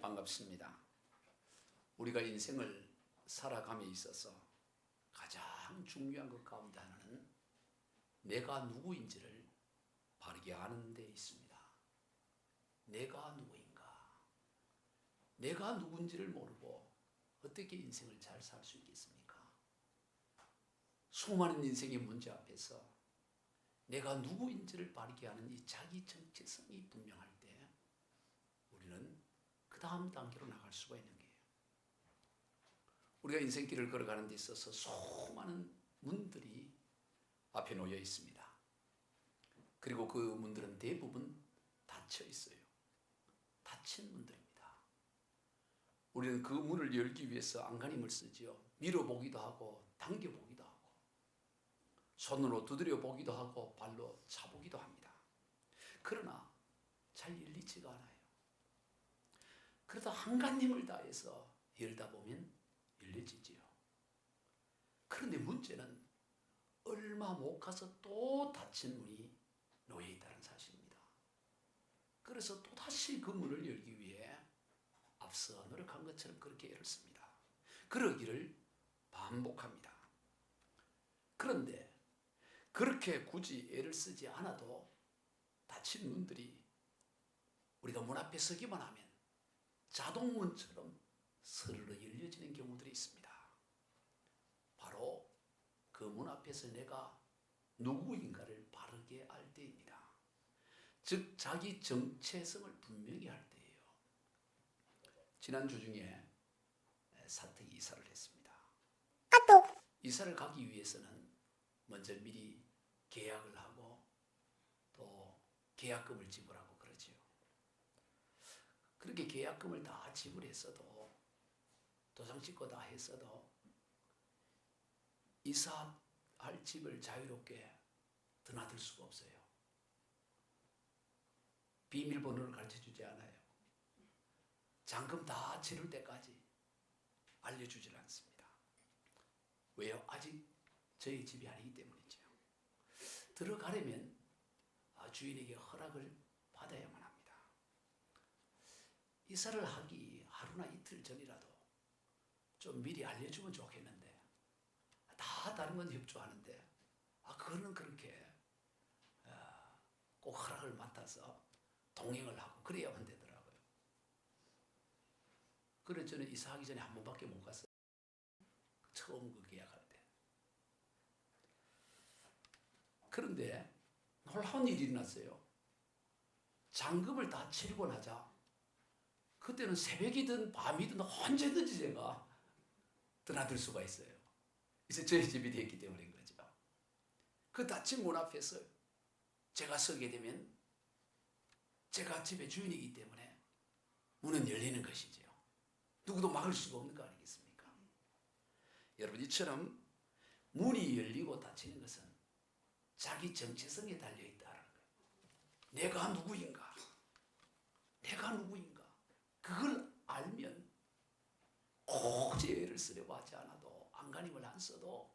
반갑습니다. 우리가 인생을 살아감에 있어서 가장 중요한 것 가운데 하나는 내가 누구인지를 바르게 아는 데 있습니다. 내가 누구인가? 내가 누군지를 모르고 어떻게 인생을 잘 살 수 있겠습니까? 수많은 인생의 문제 앞에서 내가 누구인지를 바르게 아는 이 자기 정체성이 분명할 때 우리는 그 다음 단계로 나갈 수가 있는 거예요. 우리가 인생길을 걸어가는 데 있어서 수많은 문들이 앞에 놓여 있습니다. 그리고 그 문들은 대부분 닫혀 있어요. 닫힌 문들입니다. 우리는 그 문을 열기 위해서 안간힘을 쓰지요. 밀어보기도 하고 당겨보기도 하고 손으로 두드려 보기도 하고 발로 차보기도 합니다. 그러나 잘 열리지가 않아요. 그래도 한간힘을 다해서 열다 보면 열려지지요. 그런데 문제는 얼마 못 가서 또 닫힌 문이 놓여 있다는 사실입니다. 그래서 또다시 그 문을 열기 위해 앞서 노력한 것처럼 그렇게 애를 씁니다. 그러기를 반복합니다. 그런데 그렇게 굳이 애를 쓰지 않아도 닫힌 문들이 우리가 문 앞에 서기만 하면 자동문처럼 스르르 열려지는 경우들이 있습니다. 바로 그 문 앞에서 내가 누구인가를 바르게 알 때입니다. 즉 자기 정체성을 분명히 할 때예요. 지난주 중에 사택 이사를 했습니다. 이사를 가기 위해서는 먼저 미리 계약을 하고 또 계약금을 지불하고 그러지요. 그렇게 계약금을 다 지불했어도 도장 찍고 다 했어도 이사할 집을 자유롭게 드나들 수가 없어요. 비밀번호를 가르쳐주지 않아요. 잔금 다 치를 때까지 알려주질 않습니다. 왜요? 아직 저희 집이 아니기 때문이죠. 들어가려면 주인에게 허락을 받아야만 합니다. 이사를 하기 하루나 이틀 전이라도 좀 미리 알려주면 좋겠는데 다 다른 건 협조하는데 그거는 그렇게 꼭 허락을 맡아서 동행을 하고 그래야만 되더라고요. 그래서 저는 이사하기 전에 한 번밖에 못 갔어요. 처음 그 계약할 때. 그런데 놀라운 일이 일어났어요. 잔금을 다 치르고 나자 그때는 새벽이든 밤이든 언제든지 제가 드나들 수가 있어요. 이제 저희 집이 되었기 때문인 거죠. 그 닫힌 문 앞에서 제가 서게 되면 제가 집의 주인이기 때문에 문은 열리는 것이죠. 누구도 막을 수가 없는 거 아니겠습니까? 여러분 이처럼 문이 열리고 닫히는 것은 자기 정체성에 달려있다는 거예요. 내가 누구인가? 내가 누구인가? 그걸 알면 굳이 애를 쓰려고 하지 않아도 안간힘을 안 써도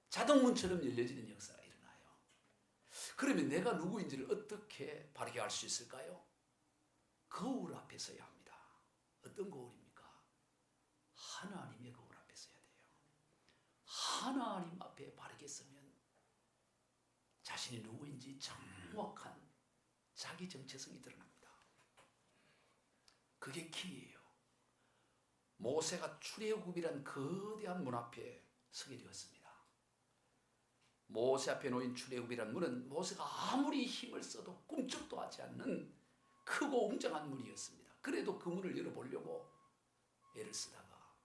자동문처럼 열려지는 역사가 일어나요. 그러면 내가 누구인지를 어떻게 바르게 알 수 있을까요? 거울 앞에 서야 합니다. 어떤 거울입니까? 하나님의 거울 앞에 서야 돼요. 하나님 앞에 바르게 서면 자신이 누구인지 정확한 자기 정체성이 드러납니다. 그게 키예요. 모세가 출애굽이란 거대한 문 앞에 서게 되었습니다. 모세 앞에 놓인 출애굽이란 문은 모세가 아무리 힘을 써도 꿈쩍도 하지 않는 크고 웅장한 문이었습니다. 그래도 그 문을 열어보려고 애를 쓰다가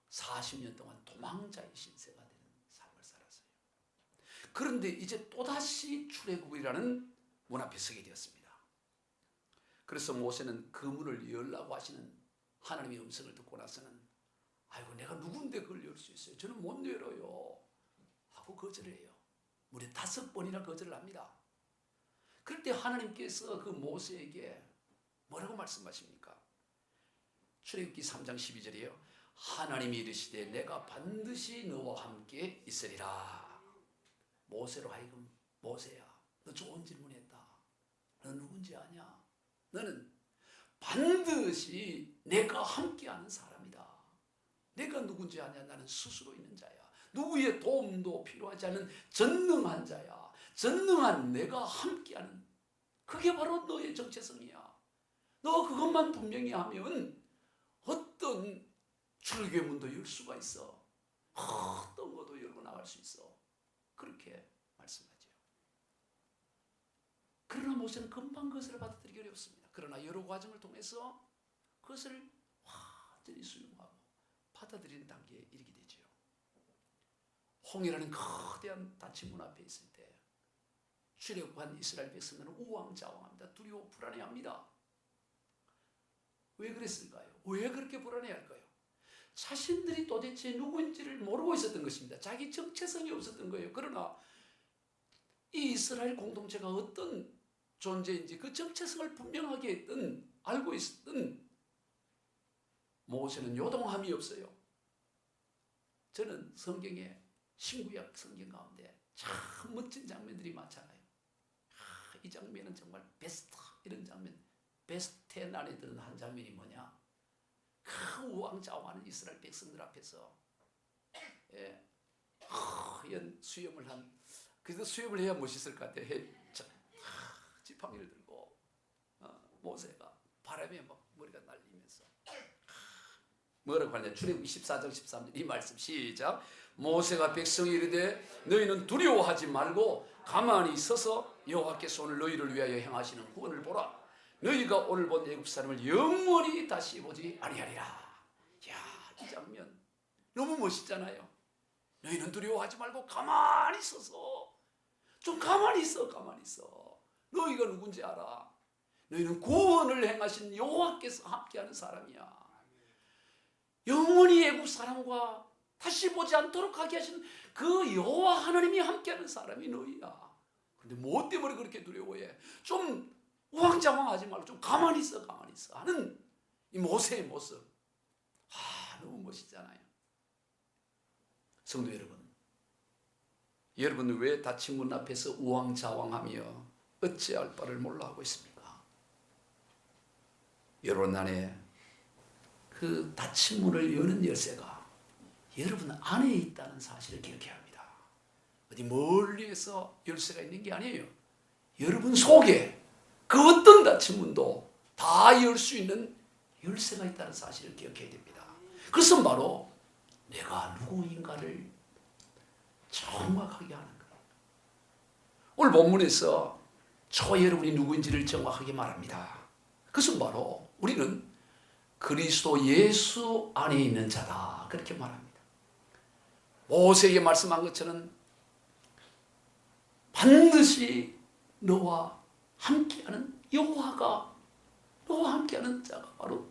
40년 동안 도망자의 신세가 되는 삶을 살았어요. 그런데 이제 또다시 출애굽이라는 문 앞에 서게 되었습니다. 그래서 모세는 그 문을 열라고 하시는 하나님의 음성을 듣고 나서는 아이고 내가 누군데 그걸 열 수 있어요? 저는 못 열어요. 하고 거절을 해요. 무려 5번이나 거절을 합니다. 그럴 때 하나님께서 그 모세에게 뭐라고 말씀하십니까? 출애굽기 3장 12절이에요. 하나님이 이르시되 내가 반드시 너와 함께 있으리라. 모세로 하여금 모세야 너 좋은 질문했다. 너 누군지 아냐? 너는 반드시 내가 함께하는 사람이다. 내가 누군지 아냐? 나는 스스로 있는 자야. 누구의 도움도 필요하지 않은 전능한 자야. 전능한 내가 함께하는, 그게 바로 너의 정체성이야. 너 그것만 분명히 하면 어떤 출애굽의 문도 열 수가 있어. 어떤 것도 열고 나갈 수 있어. 그렇게 말씀하죠. 그러나 모세는 금방 그것을 받아들이기 어렵습니다. 그러나 여러 과정을 통해서 그것을 완전히 수용하고 받아들이는 단계에 이르게 되죠. 홍해라는 거대한 닫힌 문 앞에 있을 때 출애굽한 이스라엘 백성들은 우왕좌왕합니다. 두려워 불안해합니다. 왜 그랬을까요? 왜 그렇게 불안해할까요? 자신들이 도대체 누구인지를 모르고 있었던 것입니다. 자기 정체성이 없었던 거예요. 그러나 이 이스라엘 공동체가 어떤 존재인지 그 정체성을 분명하게 했던, 알고 있었던 모세는 요동함이 없어요. 저는 성경에 신구약 성경 가운데 참 멋진 장면들이 많잖아요. 이 장면은 정말 베스트, 이런 장면, 베스트 10 안에 드는 한 장면이 뭐냐? 그 우왕좌왕하는 이스라엘 백성들 앞에서 하얀 수염을 한, 그래서 수염을 해야 멋있을 것 같아요. 지팡이를 들고 모세가 바람에 막 머리가 날리면서 뭐라고 하냐? 출애굽 24장 13절 이 말씀 시작. 모세가 백성이 이르되 너희는 두려워하지 말고 가만히 서서 여호와께서 오늘 너희를 위하여 행하시는 구원을 보라. 너희가 오늘 본 애굽 사람을 영원히 다시 보지 아니하리라. 야, 이 장면 너무 멋있잖아요. 너희는 두려워하지 말고 가만히 서서, 좀 가만히 있어, 가만히 있어. 너희가 누군지 알아. 너희는 구원을 행하신 여호와께서 함께하는 사람이야. 영원히 애굽 사람과 다시 보지 않도록 하게 하신 그 여호와 하나님이 함께하는 사람이 너희야. 그런데 뭐 때문에 그렇게 두려워해? 좀 우왕좌왕하지 말고 좀 가만히 있어, 가만히 있어 하는 이 모세의 모습, 너무 멋있잖아요. 성도 여러분, 여러분은 왜 닫힌 문 앞에서 우왕좌왕하며 어찌할 바를 몰라 하고 있습니까? 여러분 안에 그 닫힌 문을 여는 열쇠가 여러분 안에 있다는 사실을 기억해야 합니다. 어디 멀리에서 열쇠가 있는 게 아니에요. 여러분 속에 그 어떤 닫힌 문도 다 열 수 있는 열쇠가 있다는 사실을 기억해야 됩니다. 그것은 바로 내가 누구인가를 정확하게 하는 거예요. 오늘 본문에서 저와 여러분이 누구인지를 정확하게 말합니다. 그것은 바로 우리는 그리스도 예수 안에 있는 자다, 그렇게 말합니다. 모세에게 말씀한 것처럼 반드시 너와 함께하는 여호와가, 너와 함께하는 자가 바로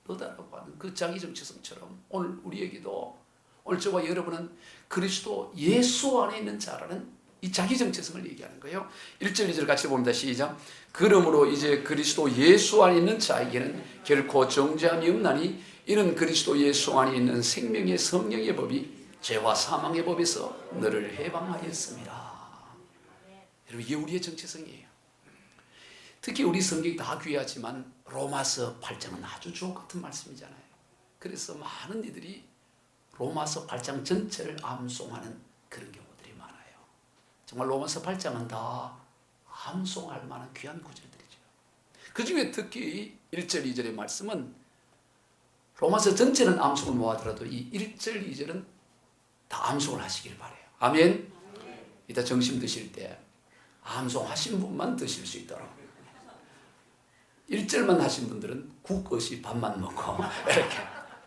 너다라고 하는 그 자기 정체성처럼 오늘 우리에게도, 오늘 저와 여러분은 그리스도 예수 안에 있는 자라는 이 자기 정체성을 얘기하는 거예요. 1절 2절 같이 봅니다. 시작. 그러므로 이제 그리스도 예수 안에 있는 자에게는 결코 정죄함이 없나니 이는 그리스도 예수 안에 있는 생명의 성령의 법이 죄와 사망의 법에서 너를 해방하였습니다. 여러분, 이게 우리의 정체성이에요. 특히 우리 성경이 다 귀하지만 로마서 8장은 아주 주옥 같은 말씀이잖아요. 그래서 많은 이들이 로마서 8장 전체를 암송하는 그런 경우들이 많아요. 정말 로마서 8장은 다 암송할 만한 귀한 구절들이죠. 그 중에 특히 1절 2절의 말씀은 로마서 전체는 암송을 못하더라도 이 1절 2절은 다 암송을 하시길 바라요. 아멘. 이따 점심 드실 때 암송하신 분만 드실 수 있도록, 1절만 하신 분들은 국 없이 밥만 먹고 이렇게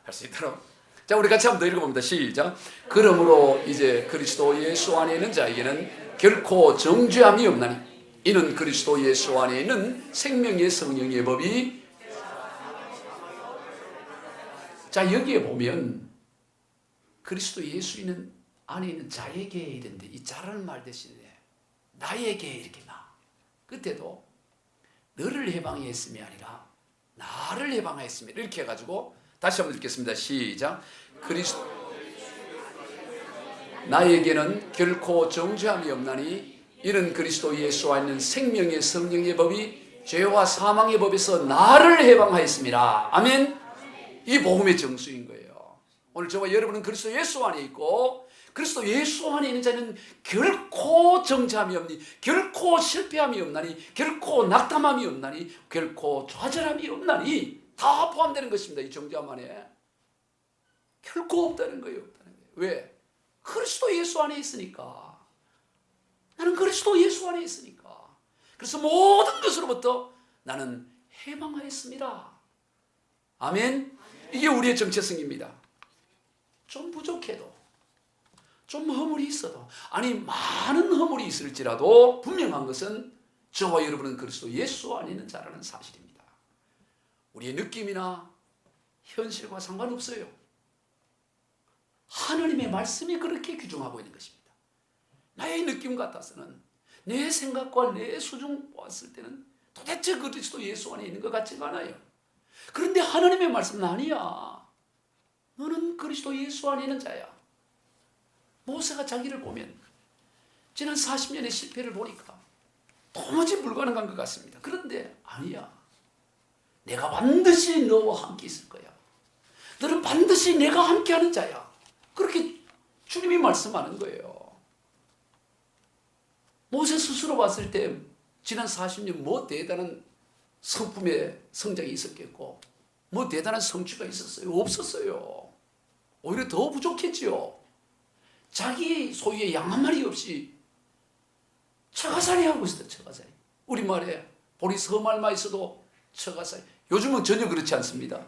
할 수 있도록. 자, 우리 같이 한번 더 읽어봅니다. 시작. 그러므로 이제 그리스도 예수 안에 있는 자에게는 결코 정죄함이 없나니 이는 그리스도 예수 안에 있는 생명의 성령의 법이. 자, 여기에 보면 그리스도 예수 있는 안에 있는 자에게 이랬는데 이 자라는 말 대신에 나에게 이렇게 나. 그때도 너를 해방했음이 아니라 나를 해방하였음이, 이렇게 해가지고 다시 한번 읽겠습니다. 시작. 그리스도 나에게는 결코 정죄함이 없나니 이는 그리스도 예수 안에 있는 생명의 성령의 법이 죄와 사망의 법에서 나를 해방하였습니다. 아멘. 이 복음의 정수인 거예요. 오늘 저와 여러분은 그리스도 예수 안에 있고 그리스도 예수 안에 있는 자는 결코 정죄함이 없니, 결코 실패함이 없나니, 결코 낙담함이 없나니, 결코 좌절함이 없나니, 다 포함되는 것입니다. 이 정죄함 안에 결코 없다는 거예요. 없다는 거예요. 왜? 그리스도 예수 안에 있으니까. 나는 그리스도 예수 안에 있으니까. 그래서 모든 것으로부터 나는 해방하였습니다. 아멘. 이게 우리의 정체성입니다. 좀 부족해도, 좀 허물이 있어도, 아니 많은 허물이 있을지라도 분명한 것은 저와 여러분은 그리스도 예수 안에 있는 자라는 사실입니다. 우리의 느낌이나 현실과 상관없어요. 하나님의 말씀이 그렇게 규정하고 있는 것입니다. 나의 느낌 같아서는, 내 생각과 내 수준 보았을 때는 도대체 그리스도 예수 안에 있는 것 같지가 않아요. 그런데 하나님의 말씀은 아니야. 너는 그리스도 예수 안에 있는 자야. 모세가 자기를 보면 지난 40년의 실패를 보니까 도무지 불가능한 것 같습니다. 그런데 아니야. 내가 반드시 너와 함께 있을 거야. 너는 반드시 내가 함께하는 자야. 그렇게 주님이 말씀하는 거예요. 모세 스스로 봤을 때 지난 40년 뭐 대단한 성품의 성장이 있었겠고 뭐 대단한 성취가 있었어요? 없었어요. 오히려 더 부족했지요. 자기 소유의 양 한 마리 없이 처가살이 하고 있었다. 처가살이. 우리말에 보리 서말만 있어도 처가살이. 요즘은 전혀 그렇지 않습니다.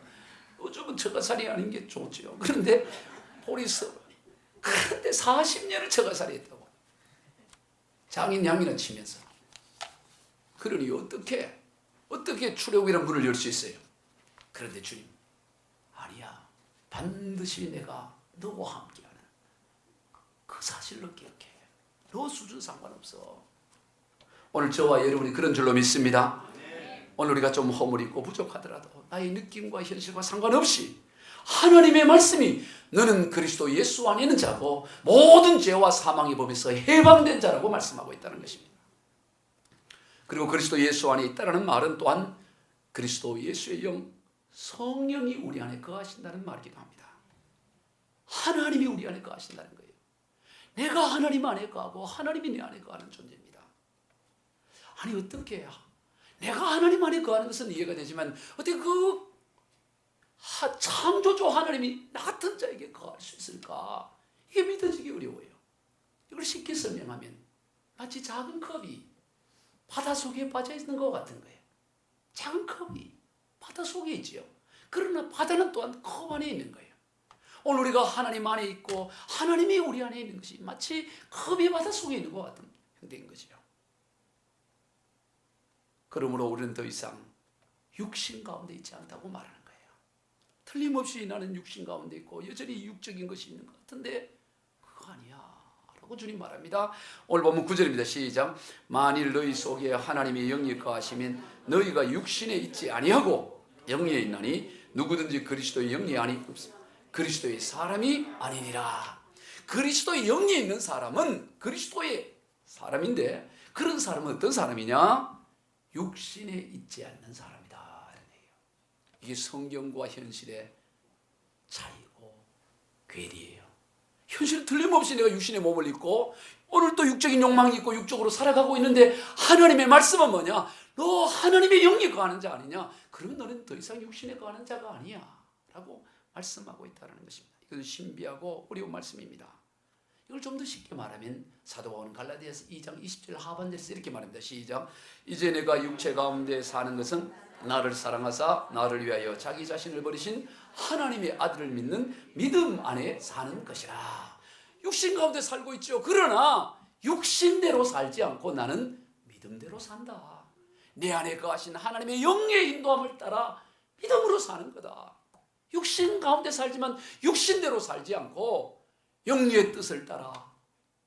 요즘은 처가살이 하는 게 좋죠. 그런데 보리 서 그런데 40년을 처가살이 했다고. 장인 양이나 치면서. 그러니 어떻게 출애굽이라는 문을 열 수 있어요? 그런데 주님, 아니야. 반드시 내가 너와 함께하는 그 사실로 기억해. 너 수준 상관없어. 오늘 저와 여러분이 그런 줄로 믿습니다. 오늘 우리가 좀 허물 있고 부족하더라도 나의 느낌과 현실과 상관없이 하나님의 말씀이 너는 그리스도 예수 안에 있는 자고 모든 죄와 사망의 법에서 해방된 자라고 말씀하고 있다는 것입니다. 그리고 그리스도 예수 안에 있다는 말은 또한 그리스도 예수의 영, 성령이 우리 안에 거하신다는 말이기도 합니다. 하나님이 우리 안에 거하신다는 거예요. 내가 하나님 안에 거하고 하나님이 내 안에 거하는 존재입니다. 아니 어떻게 해야? 내가 하나님 안에 거하는 것은 이해가 되지만 어떻게 그 창조주 하나님이 나 같은 자에게 거할 수 있을까? 이게 믿어지기 어려워요. 이걸 쉽게 설명하면 마치 작은 컵이 바닷속에 빠져 있는 것 같은 거예요. 작은 컵이 바닷속에 있지요. 그러나 바다는 또한 컵 안에 있는 거예요. 오늘 우리가 하나님 안에 있고 하나님이 우리 안에 있는 것이 마치 컵이 바닷속에 있는 것 같은 형태인 거죠. 그러므로 우리는 더 이상 육신 가운데 있지 않다고 말하는 거예요. 틀림없이 나는 육신 가운데 있고 여전히 육적인 것이 있는 것 같은데 그거 아니야 라고 주님 말합니다. 오늘 보면 9절입니다. 시작. 만일 너희 속에 하나님의 영이 거하시면 너희가 육신에 있지 아니하고 영에 있나니 누구든지 그리스도의 영이 아니 없습니다. 그리스도의 사람이 아니니라. 그리스도의 영이 있는 사람은 그리스도의 사람인데 그런 사람은 어떤 사람이냐? 육신에 있지 않는 사람이다. 이게 성경과 현실의 차이고 괴리예요. 현실은 틀림없이 내가 육신의 몸을 입고 오늘 또 육적인 욕망이 있고 육적으로 살아가고 있는데 하나님의 말씀은 뭐냐? 너 하나님의 영이 거하는 자 아니냐? 그러면 너는 더 이상 육신에 거하는 자가 아니야 라고 말씀하고 있다는 것입니다. 이것은 신비하고 어려운 말씀입니다. 이걸 좀 더 쉽게 말하면 사도 바울은 갈라디아서 2장 20절 하반절에서 이렇게 말합니다. 시작. 이제 내가 육체 가운데 사는 것은 나를 사랑하사 나를 위하여 자기 자신을 버리신 하나님의 아들을 믿는 믿음 안에 사는 것이라. 육신 가운데 살고 있죠. 그러나 육신대로 살지 않고 나는 믿음대로 산다. 내 안에 거하신 하나님의 영의 인도함을 따라 믿음으로 사는 거다. 육신 가운데 살지만 육신대로 살지 않고 영의 뜻을 따라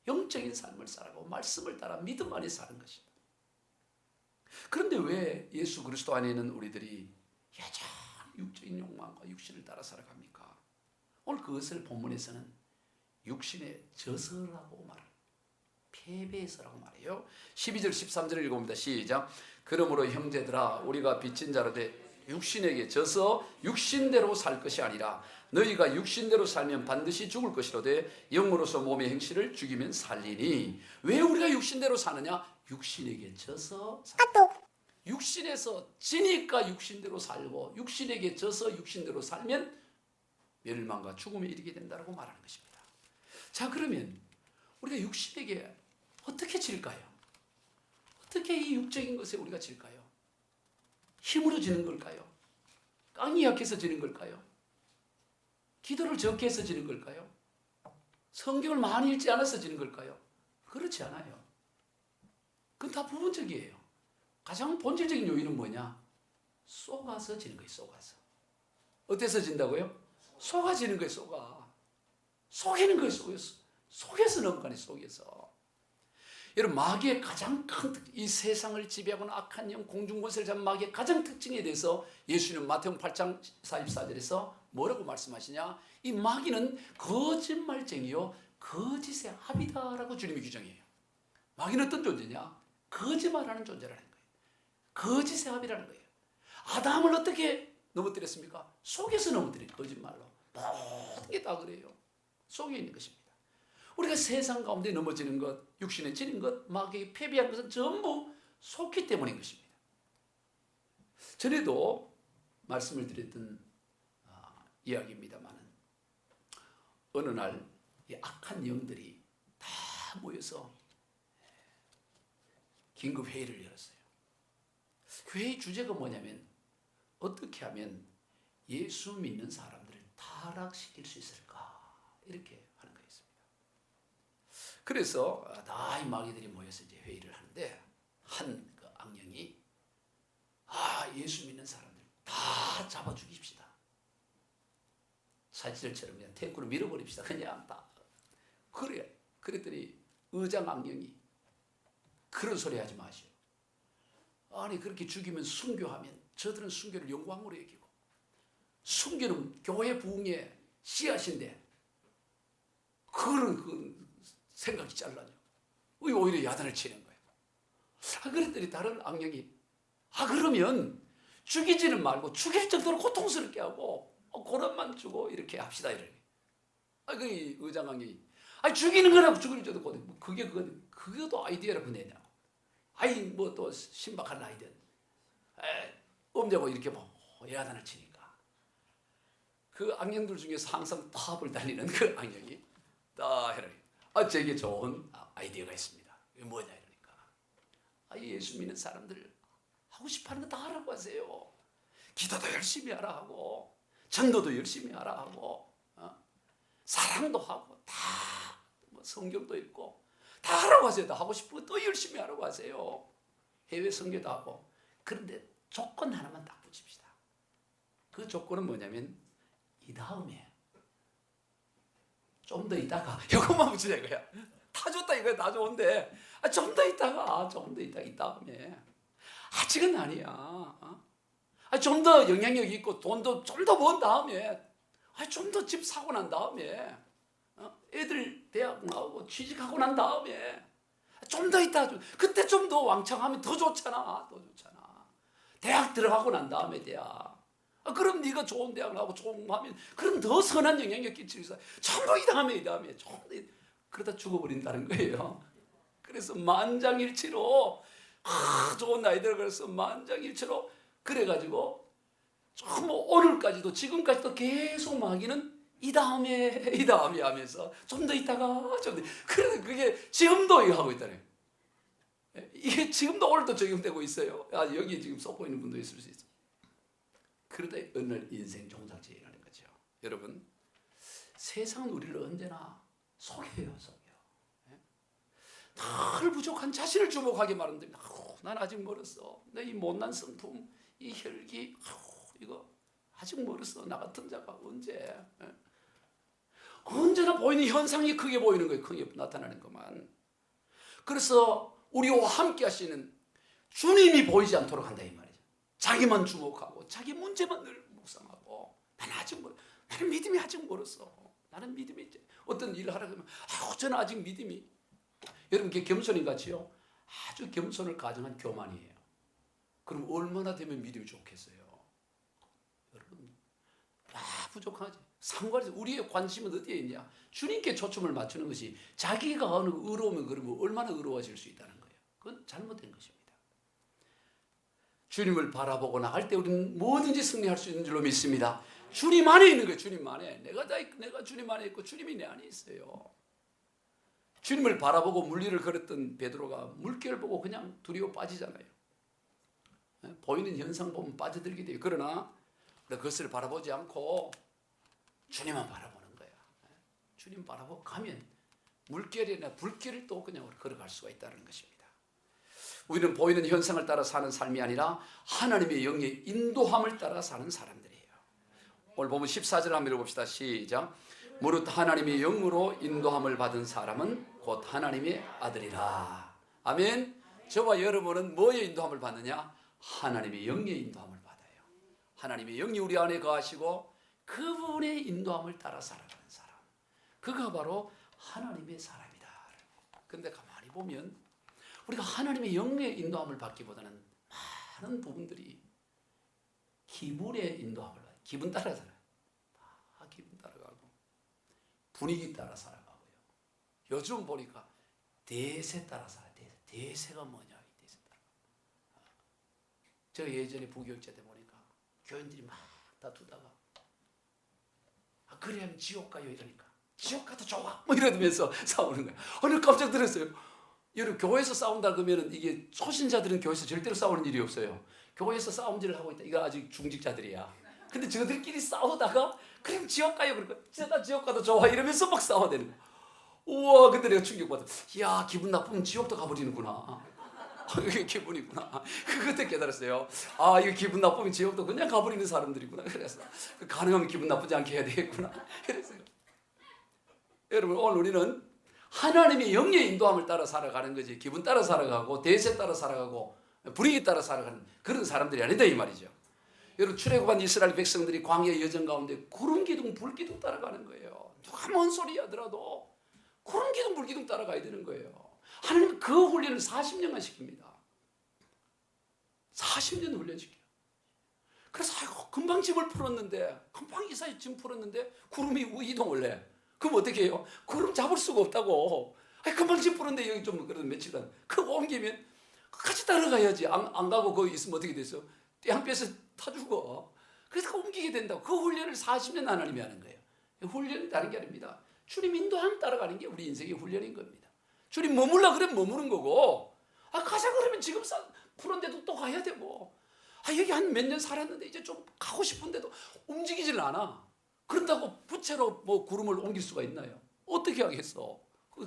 영적인 삶을 살아가고 말씀을 따라 믿음 안에 사는 것입니다. 그런데 왜 예수 그리스도 안에 있는 우리들이 여전히 육적인 욕망과 육신을 따라 살아갑니까? 오늘 그것을 본문에서는 육신의 저서라고 말합니다. 패배해서라고 말해요. 12절 13절 읽어봅니다. 시작. 그러므로 형제들아 우리가 빚진 자로 돼 육신에게 져서 육신대로 살 것이 아니라 너희가 육신대로 살면 반드시 죽을 것이로되 영으로서 몸의 행실을 죽이면 살리니. 왜 우리가 육신대로 사느냐? 육신에게 져서 육신에서 지니까 육신대로 살고 육신에게 져서 육신대로 살면 멸망과 죽음에 이르게 된다고 말하는 것입니다. 자, 그러면 우리가 육신에게 어떻게 질까요? 어떻게 이 육적인 것에 우리가 질까요? 힘으로 지는 걸까요? 깡이 약해서 지는 걸까요? 기도를 적게 해서 지는 걸까요? 성경을 많이 읽지 않아서 지는 걸까요? 그렇지 않아요. 그건 다 부분적이에요. 가장 본질적인 요인은 뭐냐? 속아서 지는 거예요. 속아서. 어때서 진다고요? 속아지는 거예요. 속아. 속이는 거예요. 속에서 넘어가네. 속에서. 여러분, 마귀의 가장 큰 이 세상을 지배하고는 악한 영 공중권세를 잡은 마귀의 가장 특징에 대해서 예수님은 마태복음 8장 44절에서 뭐라고 말씀하시냐? 이 마귀는 거짓말쟁이요 거짓의 합이다라고 주님이 규정해요. 마귀는 어떤 존재냐? 거짓말하는 존재라는 거예요. 거짓의 합이라는 거예요. 아담을 어떻게 넘어뜨렸습니까? 속에서 넘어뜨린 거짓말로. 모든 게 다 그래요. 속에 있는 것입니다. 우리가 세상 가운데 넘어지는 것, 육신에 지는 것, 마귀에게 패배한 것은 전부 속기 때문인 것입니다. 전에도 말씀을 드렸던 이야기입니다만 어느 날 이 악한 영들이 다 모여서 긴급 회의를 열었어요. 그 회의 주제가 뭐냐면 어떻게 하면 예수 믿는 사람들을 타락시킬 수 있을까? 이렇게 하는 거였습니다. 그래서 다 이 마귀들이 모여서 이제 회의를 하는데 한 그 악령이 예수 믿는 사람들 다 잡아 죽입시다. 사지들처럼 그냥 탱크로 밀어버립시다. 그냥 다. 그래. 그랬더니 의장 악령이 그런 소리 하지 마시오. 아니 그렇게 죽이면 순교하면 저들은 순교를 영광으로 여기고 순교는 교회 부흥의 씨앗인데 그런 그 생각이 잘나죠. 오히려 야단을 치는 거예요. 그랬더니 다른 악령이 그러면 죽이지는 말고 죽일 정도로 고통스럽게 하고 고난만 주고 이렇게 합시다. 이러니. 그 의장 악령이 죽이는 거라고 죽이는 정도 고통. 그게도 아이디어라고 내냐고. 뭐 또 신박한 아이디어. 엄자고 이렇게 야단을 치니까. 그 악령들 중에서 항상 탑을 달리는 그 악령이 제게 좋은 아이디어가 있습니다. 이게 뭐냐 이러니까. 예수 믿는 사람들 하고 싶어하는 거 다 하라고 하세요. 기도도 열심히 하라 하고 전도도 열심히 하라 하고 사랑도 하고 다 성경도 읽고 다 하라고 하세요. 다 하고 싶은 거 또 열심히 하라고 하세요. 해외 선교도 하고. 그런데 조건 하나만 딱 붙입시다. 그 조건은 뭐냐면 이 다음에 좀 더 있다가 이것만 붙이자 이거야. 다 좋다 이거야. 다 좋은데 좀 더 있다가 이 다음에 아직은 아니야. 좀 더 영향력 있고 돈도 좀 더 번 다음에 좀 더 집 사고 난 다음에 애들 대학 나오고 취직하고 난 다음에 좀 더 있다. 그때 좀 더 왕창하면 더 좋잖아. 대학 들어가고 난 다음에 대학. 그럼 네가 좋은 대학 나오고 좋은 하면 그럼 더 선한 영향력 끼칠 수 있어. 전부 이 다음에 그러다 죽어버린다는 거예요. 그래서 만장일치로 좋은 나이들 그래서 만장일치로 그래가지고 오늘까지도 지금까지도 계속 마귀는 이 다음에 하면서 좀 더 있다가 그래서 그게 지금도 이거 하고 있다네. 이게 지금도 오늘도 적용되고 있어요. 여기 지금 쏟고 있는 분도 있을 수 있어요. 그러다 어느 날 인생 종착지라는 거죠. 여러분 세상은 우리를 언제나 속여요. 늘 부족한 자신을 주목하게 마련됩니다. 난 아직 멀었어. 내 이 못난 성품, 이 혈기, 이거 아직 멀었어. 나 같은 자가 언제나 보이는 현상이 크게 보이는 거예요. 크게 나타나는 것만. 그래서 우리와 함께 하시는 주님이 보이지 않도록 한다 이 말이죠. 자기만 주목하고 자기 문제만 늘 묵상하고 나는 믿음이 아직 멀었어. 나는 믿음이 어떤 일을 하라 그러면 저는 아직 믿음이 여러분 그게 겸손인 같지요? 아주 겸손을 가정한 교만이에요. 그럼 얼마나 되면 믿음이 좋겠어요? 여러분 다 부족하지. 상관에서 우리의 관심은 어디에 있냐? 주님께 초점을 맞추는 것이 자기가 어느 의로우면 그러면 얼마나 의로워질 수 있다는 거예요. 그건 잘못된 것입니다. 주님을 바라보고 나갈 때 우리는 뭐든지 승리할 수 있는 줄로 믿습니다. 주님 안에 있는 거예요. 주님 안에. 내가 주님 안에 있고 주님이 내 안에 있어요. 주님을 바라보고 물리를 걸었던 베드로가 물결 보고 그냥 두려워 빠지잖아요. 보이는 현상 보면 빠져들게 돼요. 그러나 그것을 바라보지 않고 주님만 바라보는 거야. 주님 바라보고 가면 물결이나 불길을 또 그냥 걸어갈 수가 있다는 것입니다. 우리는 보이는 현상을 따라 사는 삶이 아니라 하나님의 영의 인도함을 따라 사는 사람들이에요. 오늘 보면 14절 한번 읽어봅시다. 시작. 무릇 하나님의 영으로 인도함을 받은 사람은 곧 하나님의 아들이라. 아멘. 저와 여러분은 뭐의 인도함을 받느냐? 하나님의 영의 인도함을 받아요. 하나님의 영이 우리 안에 거하시고 그분의 인도함을 따라 살아가는 사람, 그가 바로 하나님의 사람이다. 그런데 가만히 보면 우리가 하나님의 영의 인도함을 받기보다는 많은 부분들이 기분의 인도함을 받아요. 기분 따라 살아요. 다 기분 따라가고 분위기 따라 살아가고요. 요즘 보니까 대세 따라 살아요. 대세가 뭐냐? 대세 따라. 제가 예전에 부교육자 때 보니까 교인들이 막 다투다가 그래야면 지옥 가요 이러니까 지옥 가도 좋아 뭐 이러면서 싸우는 거예요. 오늘 깜짝 놀랐어요. 여러분 교회에서 싸운다 그러면 이게 초신자들은 교회에서 절대로 싸우는 일이 없어요. 교회에서 싸움질을 하고 있다. 이거 아직 중직자들이야. 근데 저들끼리 싸우다가 그럼 지옥 가요 그러니까 나 지옥 가도 좋아 이러면서 막 싸워야 되는 거야. 우와, 근데 내가 충격받아. 야, 기분 나쁘면 지옥도 가버리는구나. 이게 기분이구나. 그때 깨달았어요. 아, 이거 기분 나쁘면 지옥도 그냥 가버리는 사람들이구나. 그래서 가능하면 기분 나쁘지 않게 해야 되겠구나. 그랬어요. 여러분, 오늘 우리는 하나님의 영의 인도함을 따라 살아가는 거지. 기분 따라 살아가고 대세 따라 살아가고 분위기 따라 살아가는 그런 사람들이 아니다 이 말이죠. 여러분, 출애굽한 이스라엘 백성들이 광야 여정 가운데 구름 기둥, 불 기둥 따라가는 거예요. 누가 뭔 소리 하더라도 구름 기둥, 불 기둥 따라가야 되는 거예요. 하나님은 그 훈련을 40년간 시킵니다. 40년 훈련시켜요. 그래서 아이고, 금방 집을 풀었는데, 금방 이사에 짐 풀었는데 구름이 이동을 해. 그럼 어떻게 해요? 구름 잡을 수가 없다고. 아니, 금방 집 풀었는데 여기 좀 그래도 며칠간 그거 옮기면 같이 따라가야지. 안 가고 거기 있으면 어떻게 됐어? 떼한 뺏어 타 죽어. 그래서 옮기게 된다고. 그 훈련을 40년 하나님이 하는 거예요. 훈련이 다른 게 아닙니다. 주님 인도함 따라가는 게 우리 인생의 훈련인 겁니다. 주님 머물라 그러면 머무는 거고, 아 가자 그러면 지금 푸른데도 또 가야 되고, 아 여기 한 몇 년 살았는데 이제 좀 가고 싶은데도 움직이질 않아. 그런다고 부채로 뭐 구름을 옮길 수가 있나요? 어떻게 하겠어?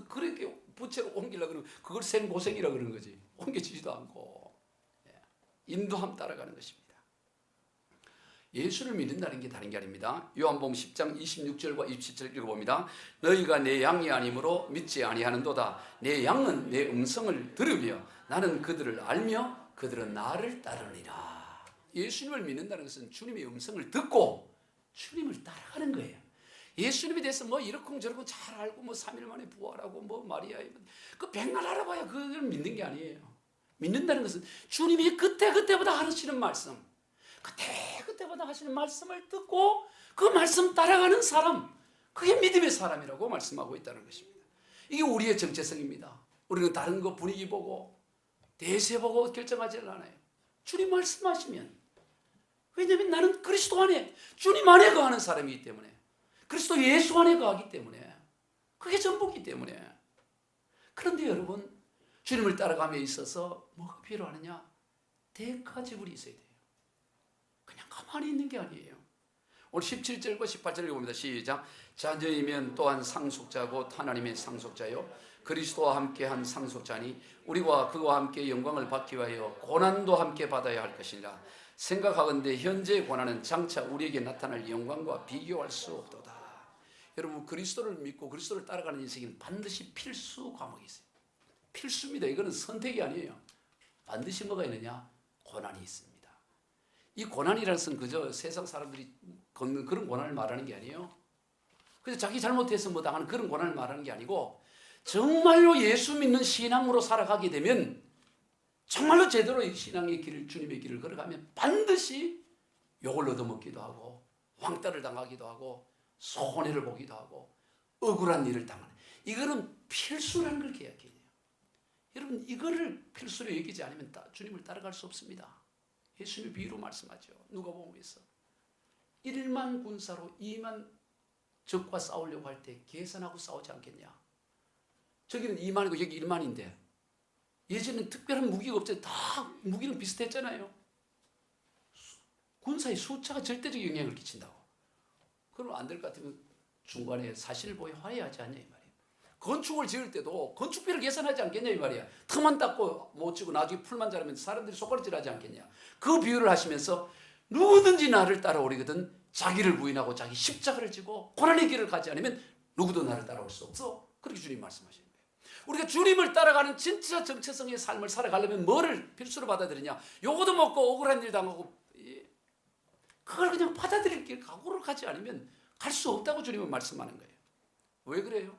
그렇게 부채로 옮기려 그러면 그걸 생고생이라 그러는 거지. 옮겨지지도 않고. 인도함 따라가는 것입니다. 예수를 믿는다는 게 다른 게 아닙니다. 요한복음 10장 26절과 27절 읽어봅니다. 너희가 내 양이 아니므로 믿지 아니하는도다. 내 양은 내 음성을 들으며 나는 그들을 알며 그들은 나를 따르니라. 예수님을 믿는다는 것은 주님의 음성을 듣고 주님을 따라가는 거예요. 예수님에 대해서 뭐 이러쿵저러쿵 잘 알고 뭐 3일 만에 부활하고 뭐 마리아 그 백날 알아봐야 그걸 믿는 게 아니에요. 믿는다는 것은 주님이 그때마다 하시는 말씀, 그때마다 하시는 말씀을 듣고 그 말씀 따라가는 사람, 그게 믿음의 사람이라고 말씀하고 있다는 것입니다. 이게 우리의 정체성입니다. 우리는 다른 거 분위기 보고 대세 보고 결정하지 않아요. 주님 말씀하시면, 왜냐하면 나는 그리스도 안에 주님 안에 거하는 사람이기 때문에, 그리스도 예수 안에 거하기 때문에, 그게 전부이기 때문에. 그런데 여러분, 주님을 따라감에 있어서 뭐가 필요하느냐? 대가 지불이 있어야 돼요. 그냥 가만히 있는 게 아니에요. 오늘 17절과 18절 읽어봅니다. 시작. 자녀이면 또한 상속자고 하나님의 상속자요 그리스도와 함께한 상속자니 우리와 그와 함께 영광을 받기 위하여 고난도 함께 받아야 할 것이라. 생각하건대 현재의 고난은 장차 우리에게 나타날 영광과 비교할 수 없도다. 여러분, 그리스도를 믿고 그리스도를 따라가는 인생은 반드시 필수 과목이 있어요. 필수입니다. 이거는 선택이 아니에요. 반드시 뭐가 있느냐? 고난이 있습니다. 이 고난이라는 것은 그저 세상 사람들이 겪는 그런 고난을 말하는 게 아니에요. 그래서 자기 잘못해서 뭐 당하는 그런 고난을 말하는 게 아니고, 정말로 예수 믿는 신앙으로 살아가게 되면, 정말로 제대로 신앙의 길을, 주님의 길을 걸어가면 반드시 욕을 얻어먹기도 하고 왕따를 당하기도 하고 손해를 보기도 하고 억울한 일을 당하는, 이거는 필수라는 걸 기억해야 돼요. 여러분, 이거를 필수로 여기지 않으면 주님을 따라갈 수 없습니다. 예수님이 비유로 말씀하죠. 누가복음에서 1만 군사로 2만 적과 싸우려고 할 때 계산하고 싸우지 않겠냐. 저기는 2만이고 여기 1만인데 예전에는 특별한 무기가 없잖아요. 다 무기는 비슷했잖아요. 군사의 숫자가 절대적 영향을 끼친다고. 그러면 안 될 것 같으면 중간에 사실을 보여 화해하지 않냐 이 말이에요. 건축을 지을 때도 건축비를 계산하지 않겠냐 이 말이야. 틈만 닦고 못 지고 나중에 풀만 자르면 사람들이 손가락질하지 않겠냐. 그 비유를 하시면서 누구든지 나를 따라오리거든 자기를 부인하고 자기 십자가를 지고 고난의 길을 가지 않으면 누구도 나를 따라올 수 없어. 그렇게 주님 말씀하시는 거예요. 우리가 주님을 따라가는 진짜 정체성의 삶을 살아가려면 뭐를 필수로 받아들이냐. 요거도 먹고 억울한 일 당하고 그걸 그냥 받아들일 길 각오를 가지 않으면 갈 수 없다고 주님은 말씀하는 거예요. 왜 그래요?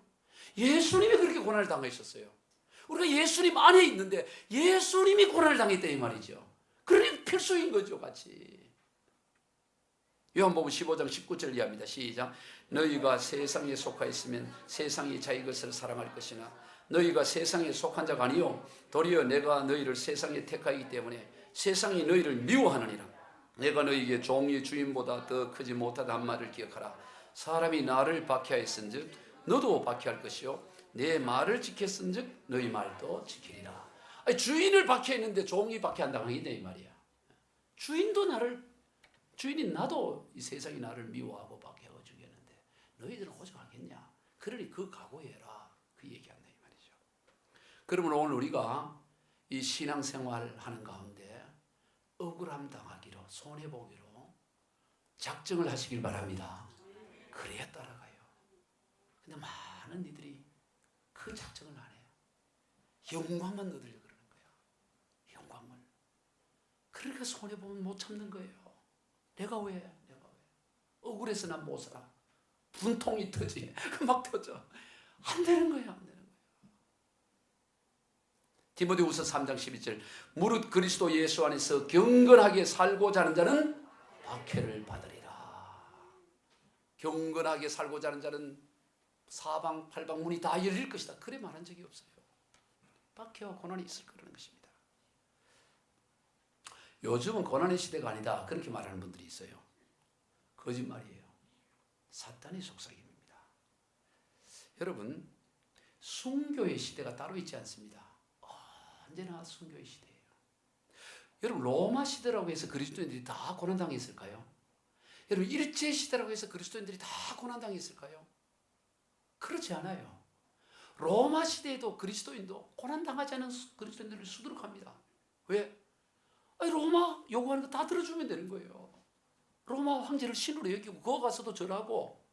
예수님이 그렇게 고난을 당하셨어요. 우리가 예수님 안에 있는데 예수님이 고난을 당했다 이 말이죠. 그러니 필수인 거죠, 같이. 요한복음 15장 19절 이하입니다. 시작. 너희가 세상에 속하 있으면 세상이 자기 것을 사랑할 것이나 너희가 세상에 속한 자가 아니요 도리어 내가 너희를 세상에 택하기 때문에 세상이 너희를 미워하느니라. 내가 너희에게 종이 주인보다 더 크지 못하다 한 말을 기억하라. 사람이 나를 박해하였은즉 너도 박해할 것이요 내 말을 지켰은즉 너희 말도 지키리라. 아니, 주인을 박해했는데 종이 박해한다고 하겠네 이 말이야. 주인이 나도 이 세상이 나를 미워하고 박해하고 죽였는데 너희들은 호적하겠냐. 그러니 그 각오해라. 그 얘기한다 이 말이죠. 그러면 오늘 우리가 이 신앙생활 하는 가운데 억울함 당하기로 손해보기로 작정을 하시길 바랍니다. 그래야 따라가요. 근데 많은 이들이 그 작정을 안 해요. 영광만 얻으려고 그러는 거야. 영광을. 그러니까 손해보면 못 참는 거예요. 내가 왜? 억울해서 난 못 살아. 분통이 터지. 막 터져. 안 되는 거야. 안 되는 거야. 디모데후서 3장 12절 무릇 그리스도 예수 안에서 경건하게 살고자 하는 자는 박해를 받으리라. 경건하게 살고자 하는 자는 사방 팔방 문이 다 열릴 것이다. 그래 말한 적이 없어요. 박해와 고난이 있을 거라는 것입니다. 요즘은 고난의 시대가 아니다. 그렇게 말하는 분들이 있어요. 거짓말이에요. 사탄의 속삭임입니다. 여러분, 순교의 시대가 따로 있지 않습니다. 언제나 순교의 시대예요. 여러분, 로마 시대라고 해서 그리스도인들이 다 고난당했을까요? 여러분, 일제 시대라고 해서 그리스도인들이 다 고난당했을까요? 그렇지 않아요. 로마 시대에도 그리스도인도 고난당하지 않은 그리스도인들을 수두룩합니다. 왜? 아니, 로마 요구하는 거 다 들어주면 되는 거예요. 로마 황제를 신으로 여기고 거기 가서도 절하고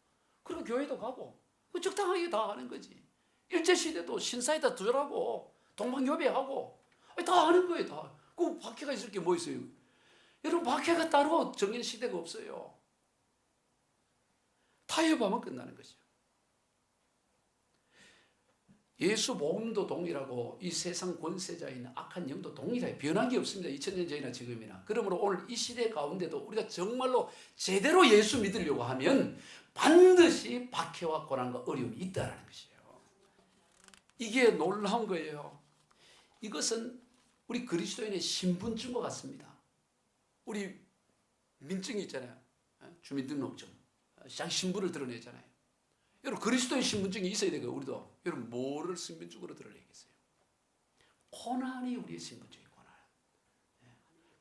그리고 교회도 가고 적당하게 다 하는 거지. 일제시대도 신사에다 절하고 동방요배하고 다 하는 거예요. 다. 그 박해가 있을 게 뭐 있어요? 여러분, 박해가 따로 정해진 시대가 없어요. 타협하면 끝나는 거죠. 예수 복음도 동일하고 이 세상 권세자에 있는 악한 영도 동일해요. 변한 게 없습니다. 2000년 전이나 지금이나. 그러므로 오늘 이 시대 가운데도 우리가 정말로 제대로 예수 믿으려고 하면 반드시 박해와 고난과 어려움이 있다는 것이에요. 이게 놀라운 거예요. 이것은 우리 그리스도인의 신분증과 같습니다. 우리 민증이 있잖아요. 주민등록증. 자기 신분을 드러내잖아요. 여러분, 그리스도의 신분증이 있어야 되고 우리도. 여러분, 뭐를 신분증으로 드러내겠어요? 고난이 우리의 신분증이에요. 고난.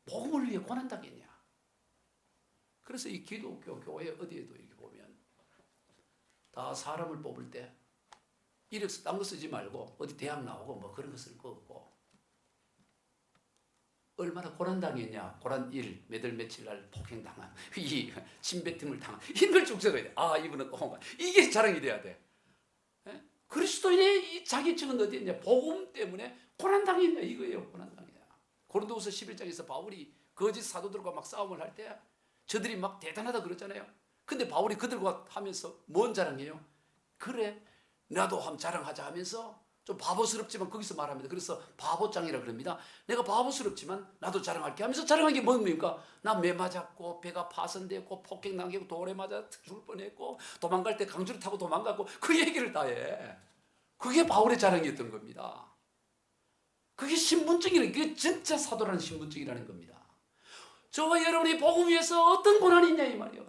복음을 위해 고난 당했냐. 그래서 이 기독교 교회 어디에도 이렇게 보면 다 사람을 뽑을 때 이력서 딴 거 쓰지 말고 어디 대학 나오고 뭐 그런 거 쓸 거 없고 얼마나 고난당했냐. 고난 1, 몇 월 며칠 날 폭행당한, 2, 침뱉음을 당한. 이걸 쭉 적어야 돼. 아, 이분은 이게 자랑이 돼야 돼. 예? 그리스도인의 이 자격증은 어디 있냐. 복음 때문에 고난당했냐 이거예요. 고난당했냐. 고린도후서 11장에서 바울이 거짓 사도들과 막 싸움을 할 때 저들이 막 대단하다 그러잖아요. 근데 바울이 그들과 하면서 뭔 자랑해요? 그래, 나도 한번 자랑하자 하면서 좀 바보스럽지만 거기서 말합니다. 그래서 바보장이라 그럽니다. 내가 바보스럽지만 나도 자랑할게 하면서 자랑한 게 뭡니까? 나 매 맞았고 배가 파손됐고 폭격당하고 돌에 맞아 죽을 뻔했고 도망갈 때 강주를 타고 도망갔고 그 얘기를 다 해. 그게 바울의 자랑이었던 겁니다. 그게 신분증이라는, 그게 진짜 사도라는 신분증이라는 겁니다. 저와 여러분이 복음 위해서 어떤 고난이 있냐 이 말이에요.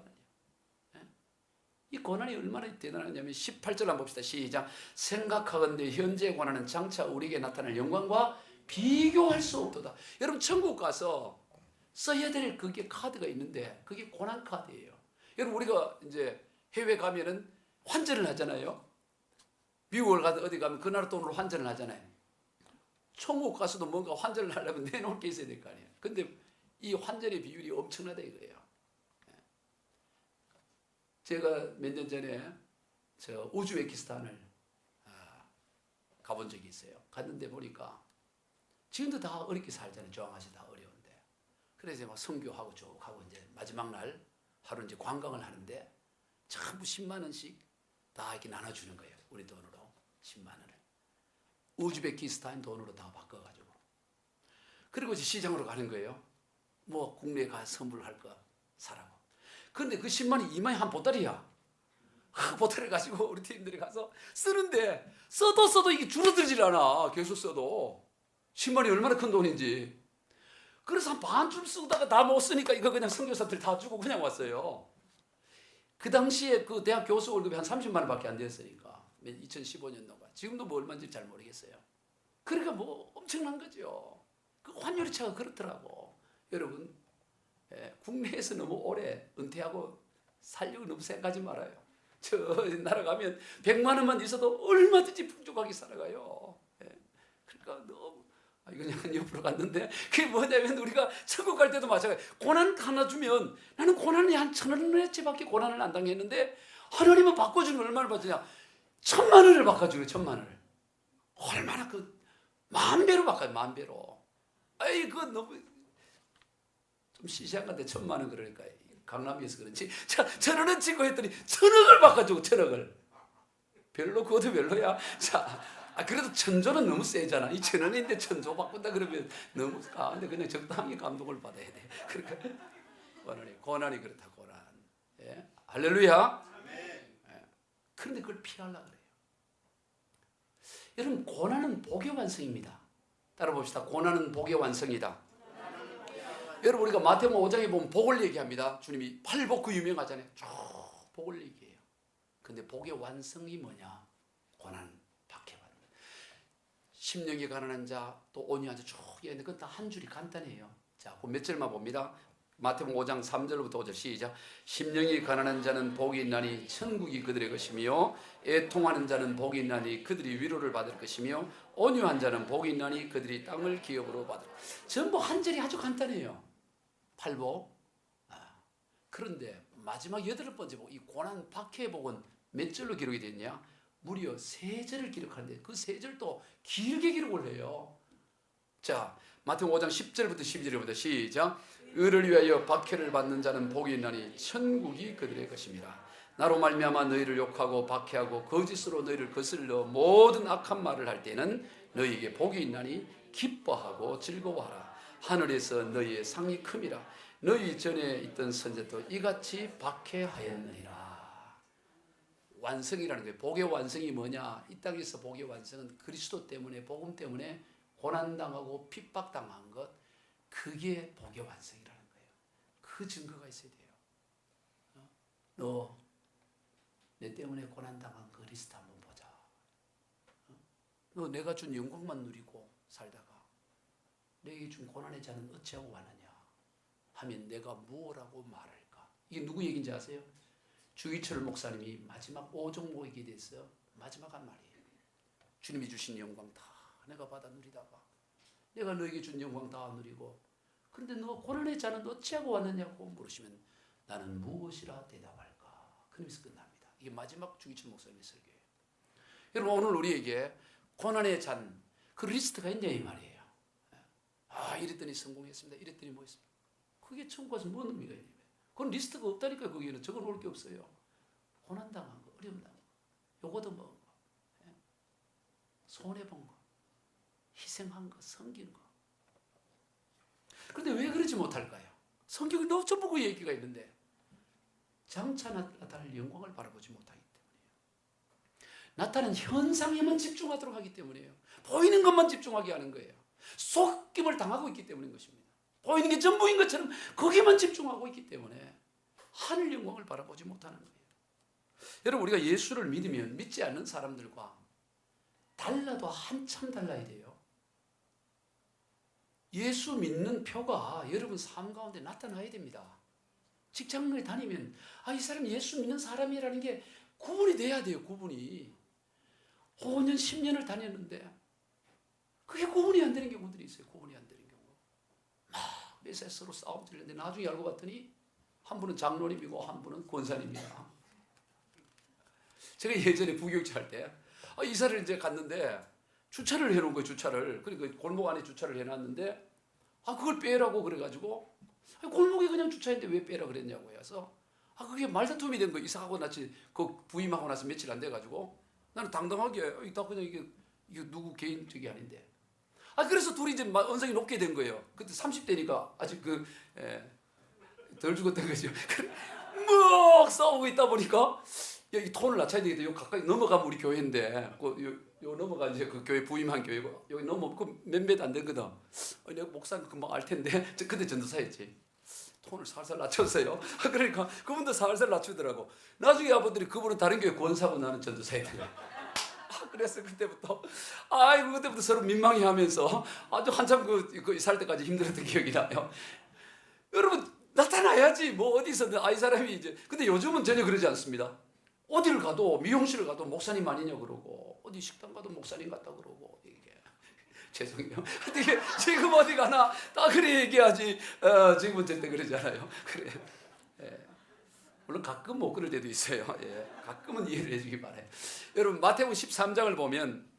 이 고난이 얼마나 대단하냐면 18절 한번 봅시다. 시작. 생각하건대 현재 고난은 장차 우리에게 나타날 영광과 비교할 수 없도다. 여러분 천국 가서 써야 될 그게 카드가 있는데 그게 고난 카드예요. 여러분 우리가 이제 해외 가면은 환전을 하잖아요. 미국을 가든 어디 가면 그 나라 돈으로 환전을 하잖아요. 천국 가서도 뭔가 환전을 하려면 내놓을 게 있어야 될 거 아니에요. 근데 이 환전의 비율이 엄청나다 이거예요. 제가 몇 년 전에 저 우즈베키스탄을 가본 적이 있어요. 갔는데 보니까 지금도 다 어렵게 살잖아요. 조항아시 다 어려운데. 그래서 막 선교하고 쭉 하고 이제 마지막 날 하루 이제 관광을 하는데 전부 10만 원씩 다 이렇게 나눠주는 거예요. 우리 돈으로 10만 원을. 우즈베키스탄 돈으로 다 바꿔가지고. 그리고 이제 시장으로 가는 거예요. 뭐 국내에 가서 선물할 거 사라고. 그런데 그 10만 원이 이마에 한 보따리야. 보따리를 가지고 우리 팀들이 가서 쓰는데 써도 이게 줄어들질 않아. 계속 써도. 10만 원이 얼마나 큰 돈인지. 그래서 한 반쯤 쓰다가 다 못 쓰니까 이거 그냥 선교사들 다 주고 그냥 왔어요. 그 당시에 그 대학 교수 월급이 한 30만 원밖에 안 됐으니까. 2015년도가. 지금도 뭐 얼마인지 잘 모르겠어요. 그러니까 뭐 엄청난 거죠. 그 환율의 차가 그렇더라고. 여러분 국내에서 너무 오래 은퇴하고 살려고 너무 생각하지 말아요. 저 나라 가면 100만 원만 있어도 얼마든지 풍족하게 살아가요. 그러니까 너무 이건 약간 옆으로 갔는데 그게 뭐냐면 우리가 천국 갈 때도 마찬가지예요. 고난 하나 주면 나는 고난이 한 1,000원어치밖에 고난을 안 당했는데 하나님은 바꿔주는 걸 얼마나 받으냐. 1,000만 원을 바꿔주는 1,000만 원을. 얼마나 그 10,000배로 바꿔요. 10,000배로. 아이 그거 너무 좀 시시한 건데 1,000만 원 그러니까 강남에서 그런지 1,000원은 찍고 했더니 1,000억을 바꿔주고 1,000억을. 별로 그것도 별로야. 자, 그래도 1,000조는 너무 세잖아. 이 1,000원인데 1,000조 바꾼다 그러면 너무 근데 그냥 적당히 감동을 받아야 돼. 그러니까 고난이 그렇다. 고난. 예? 할렐루야. 예. 그런데 그걸 피하려고 그래요. 여러분 고난은 복의 완성입니다. 따라 봅시다. 고난은 복의 완성이다. 여러분 우리가 마태복음 5장에 보면 복을 얘기합니다. 주님이 팔복 그 유명하잖아요. 쭉 복을 얘기해요. 근데 복의 완성이 뭐냐? 고난 박해받는. 심령이 가난한 자, 또 온유한 자 쭉 얘기하는데 그건 다 한 줄이 간단해요. 자, 그 몇 절만 봅니다. 마태복음 5장 3절부터 5절 시작. 심령이 가난한 자는 복이 있나니 천국이 그들의 것이며 애통하는 자는 복이 있나니 그들이 위로를 받을 것이며 온유한 자는 복이 있나니 그들이 땅을 기업으로 받을. 전부 한 절이 아주 간단해요. 팔복. 그런데 마지막 8번째 복, 이 고난 박해의 복은 몇 절로 기록이 됐냐? 무려 3절을 기록하는데 그 3절도 길게 기록을 해요. 자, 마태복음 5장 10절부터 12절부터 시작. 의를 위하여 박해를 받는 자는 복이 있나니 천국이 그들의 것입니다. 나로 말미암아 너희를 욕하고 박해하고 거짓으로 너희를 거슬러 모든 악한 말을 할 때는 너희에게 복이 있나니 기뻐하고 즐거워하라. 하늘에서 너희의 상이 큼이라. 너희 전에 있던 선지자도 이같이 박해하였느니라. 완성이라는 거예요. 복의 완성이 뭐냐? 이 땅에서 복의 완성은 그리스도 때문에, 복음 때문에 고난당하고 핍박당한 것, 그게 복의 완성이라는 거예요. 그 증거가 있어야 돼요. 너 내 때문에 고난당한 그 리스트 한번 보자. 너 내가 준 영광만 누리고 살다가 내게 준 고난의 자는 어찌하고 왔느냐 하면 내가 무엇라고 말할까? 이게 누구 얘기인지 아세요? 주기철 목사님이 마지막 오종목에 대해서 마지막 한 말이에요. 주님이 주신 영광 다 내가 받아 누리다가 내가 너에게 준 영광 다 누리고 그런데 너 고난의 자는 어찌하고 왔느냐고 물으시면 나는 무엇이라 대답할까? 그러면서 끝납니다. 이게 마지막 주기철 목사님의 설교예요. 여러분 오늘 우리에게 고난의 잔 그 리스트가 있냐 이 말이에요. 이랬더니 성공했습니다. 이랬더니 뭐 했습니다. 그게 천국 가서 뭔 의미가 있냐. 그건 리스트가 없다니까. 거기에는 적어놓을 게 없어요. 고난당한 거, 어려움 당한 거, 요거도 먹은 거. 손해본 거, 희생한 거, 섬긴 거. 그런데 왜 그러지 못할까요? 성경에 너무 전부 그 얘기가 있는데 장차 나타날 영광을 바라보지 못하기 때문이에요. 나타난 현상에만 집중하도록 하기 때문이에요. 보이는 것만 집중하게 하는 거예요. 속임을 당하고 있기 때문인 것입니다. 보이는 게 전부인 것처럼 거기만 집중하고 있기 때문에 하늘 영광을 바라보지 못하는 거예요. 여러분, 우리가 예수를 믿으면 믿지 않는 사람들과 달라도 한참 달라야 돼요. 예수 믿는 표가 여러분 삶 가운데 나타나야 됩니다. 직장에 다니면 이 사람 예수 믿는 사람이라는 게 구분이 돼야 돼요. 구분이. 5년 10년을 다녔는데 그게 구분이 안 되는 경우들이 있어요. 구분이 안 되는 경우. 막 매사에 서로 싸움들는데 나중에 알고 봤더니 한 분은 장로님이고 한 분은 권사님이야. 제가 예전에 부교육자 할 때 이사를 이제 갔는데 주차를 해놓은 거예요. 주차를. 그러니까 골목 안에 주차를 해놨는데 그걸 빼라고 그래가지고 골목에 그냥 주차했는데 왜 빼라 그랬냐고 해서 그게 말다툼이 된 거예요. 이사하고 나서 그 부임하고 나서 며칠 안 돼가지고 나는 당당하게 이따 그냥 이게 누구 개인적이 아닌데 그래서 둘이 이제 언성이 높게 된 거예요. 그때 30대니까 아직 덜 죽었던 거죠. 막 싸우고 있다 보니까 여기 톤을 낮춰야 되겠다. 여기 가까이 넘어가면 우리 교회인데 요 넘어가 이제 그 교회 부임한 교회고 여기 넘어 몇 메트 안 되거든. 내가 목사님 금방 알 텐데 그때 전도사였지. 톤을 살살 낮췄어요. 그러니까 그분도 살살 낮추더라고. 나중에 아버들이 그분은 다른 교회 권사고 나는 전도사였대요. 그래서 그때부터 그때부터 서로 민망해하면서 아주 한참 그 살 때까지 힘들었던 기억이 나요. 여러분 나타나야지 뭐 어디서든 이 사람이 이제 근데 요즘은 전혀 그러지 않습니다. 어디를 가도 미용실을 가도 목사님 아니냐 그러고 어디 식당 가도 목사님 같다 그러고 이게 죄송해요. 어떻게 지금 어디 가나 다 그래 얘기하지. 지금은 절대 그러지 않아요. 그래. 물론 가끔 못 그럴 때도 있어요. 가끔은 이해를 해주기 바라요. 여러분 마태복음 13장을 보면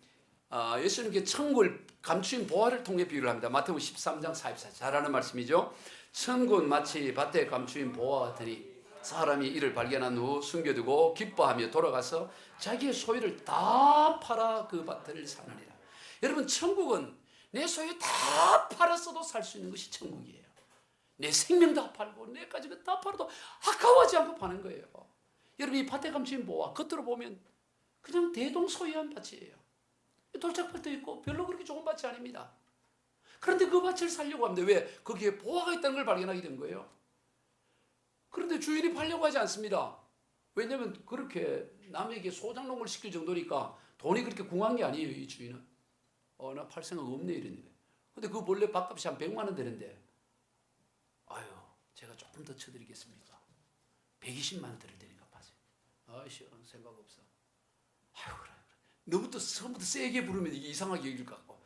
예수님께 천국을 감추인 보화를 통해 비유를 합니다. 마태복음 13장 44 잘 아는 말씀이죠. 천국은 마치 밭에 감추인 보화 같으니 사람이 이를 발견한 후 숨겨두고 기뻐하며 돌아가서 자기의 소유를 다 팔아 그 밭을 사느니라. 여러분 천국은 내 소유 다 팔았어도 살 수 있는 것이 천국이에요. 내 생명 다 팔고 내 가지고 다 팔아도 아까워하지 않고 파는 거예요. 여러분 이 밭에 감추인 보화 겉으로 보면 그냥 대동소이한 밭이에요. 돌짝밭도 있고 별로 그렇게 좋은 밭이 아닙니다. 그런데 그 밭을 살려고 합니다. 왜? 거기에 보화가 있다는 걸 발견하게 된 거예요. 그런데 주인이 팔려고 하지 않습니다. 왜냐하면 그렇게 남에게 소장농을 시킬 정도니까 돈이 그렇게 궁한 게 아니에요. 이 주인은. 나 팔 생각 없네 이랬는데. 근데 그 본래 밥값이 한 100만 원 되는데 제가 조금 더 쳐드리겠습니까? 120만 원 드릴 테니까 파세요. 생각 없어. 그래. 너부터 처음부터 세게 부르면 이게 이상하게 여길 것 같고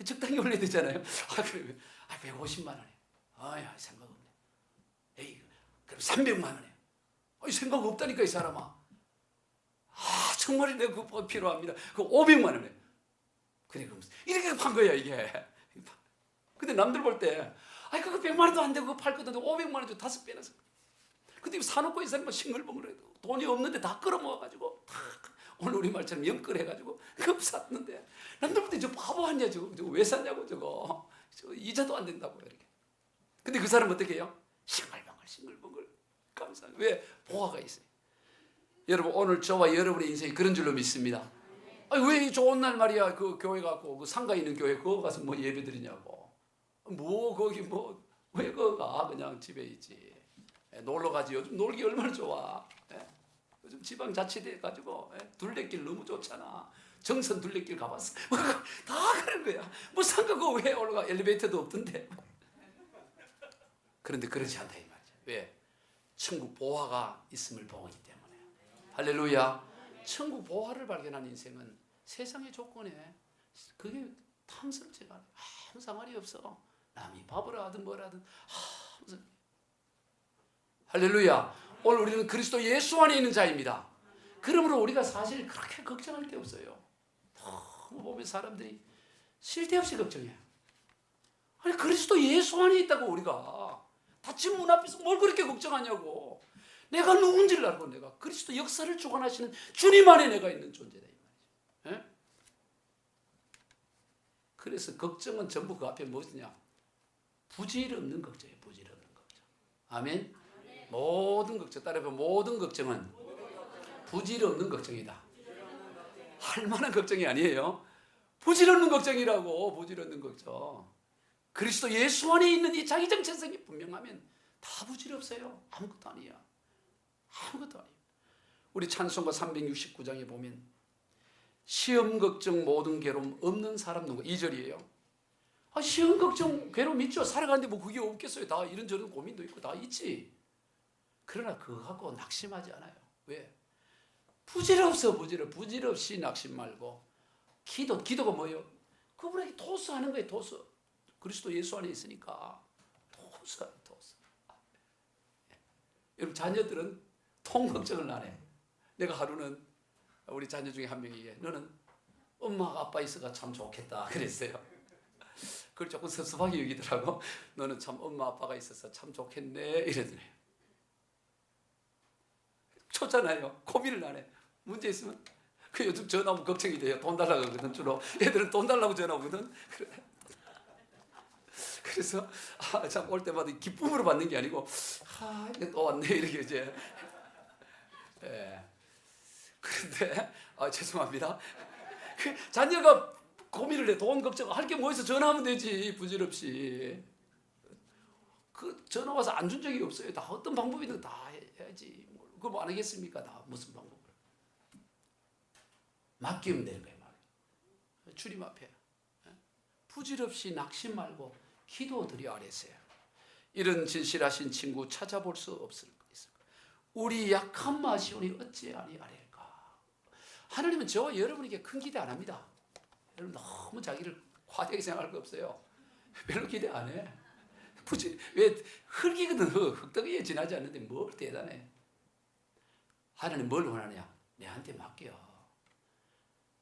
적당히 올려야 되잖아요. 그래. 150만 원에. 생각 없네. 에이, 그럼 300만 원에. 생각 없다니까 이 사람아. 정말 내가 그거 필요합니다. 그 500만 원에. 그래 그럼 이렇게 판 거야 이게. 근데 남들 볼 때 그거 100만 원도 안 되고 그거 팔 거던데 500만 원 줘 5배나 사. 근데 사놓고 이 사람은 싱글벙글해도 돈이 없는데 다 끌어모아가지고 오늘 우리 말처럼 영끌해가지고 그거 샀는데 남들 볼 때 저 바보 아니야 저거 왜 샀냐고 저거 이자도 안 된다고 이렇게. 근데 그 사람은 어떻게 해요? 싱글벙글 감사해요. 왜? 보화가 있어요. 여러분 오늘 저와 여러분의 인생이 그런 줄로 믿습니다. 왜 좋은 날 말이야 그 교회 가고 그 상가 있는 교회 그거 가서 뭐 예배 드리냐고. 거기 왜 그거 가 그냥 집에 있지. 놀러 가지. 요즘 놀기 얼마나 좋아. 요즘 지방자치대 가지고 둘레길 너무 좋잖아. 정선 둘레길 가봤어. 다 그런 거야. 뭐 상가가 왜 올라가 엘리베이터도 없던데. 그런데 그렇지 않다 이 말이야. 왜? 천국 보화가 있음을 보기 때문에. 할렐루야. 천국 보화를 발견한 인생은 세상의 조건에 그게 탐스럽지가 않아요. 아무 상관이 없어. 남이 밥을 하든 뭘 하든 무슨. 할렐루야. 오늘 우리는 그리스도 예수 안에 있는 자입니다. 그러므로 우리가 사실 그렇게 걱정할 게 없어요. 너무 보면 사람들이 쓸데없이 걱정해. 그리스도 예수 안에 있다고 우리가 닫힌 문 앞에서 뭘 그렇게 걱정하냐고. 내가 누군지를 알고 내가 그리스도 역사를 주관하시는 주님 안에 내가 있는 존재다 이 말이죠. 그래서 걱정은 전부 그 앞에 무엇이냐? 부질없는 걱정이에요. 부질없는 걱정. 아멘. 모든 걱정, 따라해보면 모든 걱정은 부질없는 걱정이다. 할 만한 걱정이 아니에요. 부질없는 걱정이라고. 부질없는 걱정. 그리스도 예수 안에 있는 이 자기 정체성이 분명하면 다 부질없어요. 아무것도 아니야. 아무것도 아니에요. 우리 찬송가 369장에 보면 시험 걱정 모든 괴로움 없는 사람 누구? 2절이에요. 시험 걱정 괴로움 있죠. 살아가는데 뭐 그게 없겠어요. 다 이런저런 고민도 있고 다 있지. 그러나 그거 갖고 낙심하지 않아요. 왜? 부질없어. 부질없이 낙심 말고 기도가 뭐예요? 그분에게 토스하는 거예요. 토스. 그리스도 예수 안에 있으니까 토스. 여러분 자녀들은 통 걱정을 안 해. 내가 하루는 우리 자녀 중에 한 명이 너는 엄마가 아빠 있어가 참 좋겠다 그랬어요. 그걸 조금 섭섭하게 여기더라고. 너는 참 엄마 아빠가 있어서 참 좋겠네 이러더니 좋잖아요. 고민을 안 해. 문제 있으면 그 요즘 전화 오면 걱정이 돼요. 돈 달라고 하거든. 주로 애들은 돈 달라고 전화 오거든. 그래서 참 올 때마다 기쁨으로 받는 게 아니고 이게 또 왔네 이렇게 이제. 그런데 죄송합니다. 그 자녀가 고민을 해. 돈 걱정할 게 뭐 있어. 전화하면 되지. 부질없이. 그 전화 와서 안 준 적이 없어요. 다 어떤 방법이든 다 해야지. 그거 뭐 안 하겠습니까? 다 무슨 방법을. 맡기면 되는 거예요. 주님 앞에. 부질없이 낙심 말고 기도드려 아래세요. 이런 진실하신 친구 찾아볼 수 없을 것이다. 우리 약한 마시오니 어찌 아니하리까. 하나님은 저와 여러분에게 큰 기대 안 합니다. 여러분 너무 자기를 과대하게 생각할 거 없어요. 별로 기대 안 해. 왜 흙이거든. 흙덩이에 지나지 않는데 뭘 대단해. 하나님 뭘 원하냐? 내한테 맡겨.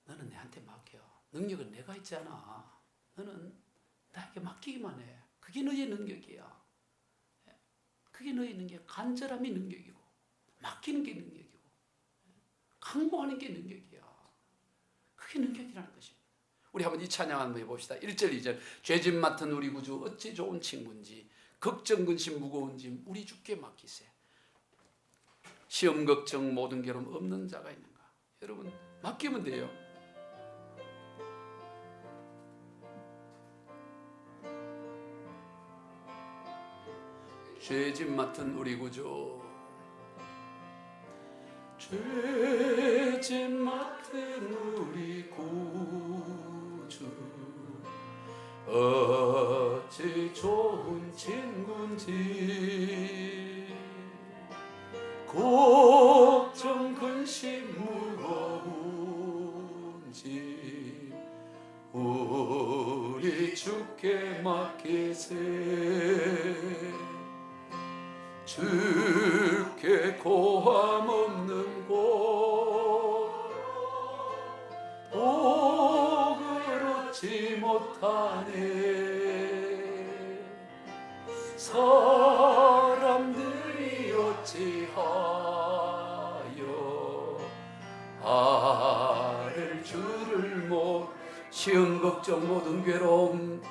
너는 내한테 맡겨. 능력은 내가 있잖아. 너는 나에게 맡기기만 해. 그게 너의 능력이야. 그게 너의 능력. 간절함이 능력이고 맡기는 게 능력이고 강구하는 게 능력이야. 그게 능력이라는 것입니다. 우리 한번 이 찬양 한번 해봅시다. 1절 2절 죄짐 맡은 우리 구주 어찌 좋은 친구인지 걱정 근심 무거운 짐 우리 주께 맡기세. 시험 걱정 모든 괴로움 없는 자가 있는가. 여러분 맡기면 돼요. 죄짐 맡은 우리 구주 죄짐 맡은 우리 구주 어찌 좋은 친구인지 걱정 근심 무거운 짐 우리 주께 맡기세. 주께 고함 없는 곳 복을 얻지 못하네. 사람들이 어찌하여 아를 줄을 못. 시험 걱정 모든 괴로움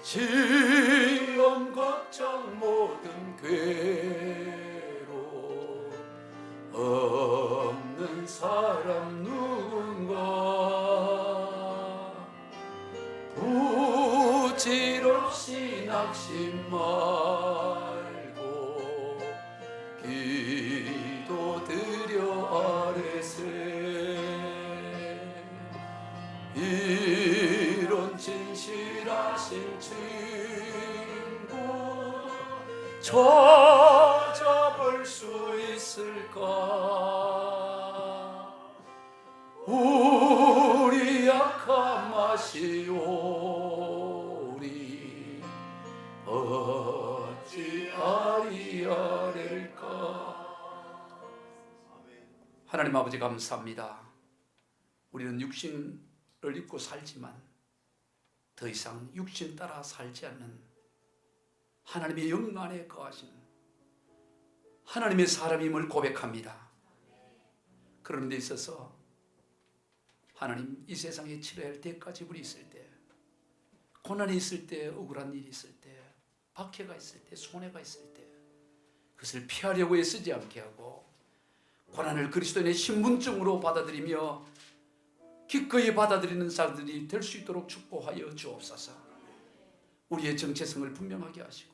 시험 걱정 모든 괴로움 없는 사람 누군가. 부질없이 낙심 말고 기도드려 아래세. 이런 진실하신 친구 찾아볼 수 있을까. 우리 약함 마시오리 어찌 아리아릴까. 하나님 아버지 감사합니다. 우리는 육신을 입고 살지만 더 이상 육신 따라 살지 않는 하나님의 영 안에 거하시는 하나님의 사람임을 고백합니다. 그런 데 있어서 하나님 이 세상에 치러야 할 때까지 우리 있을 때 고난이 있을 때, 억울한 일이 있을 때, 박해가 있을 때, 손해가 있을 때 그것을 피하려고 애쓰지 않게 하고 고난을 그리스도인의 신분증으로 받아들이며 기꺼이 받아들이는 사람들이 될 수 있도록 축복하여 주옵소서. 우리의 정체성을 분명하게 하시고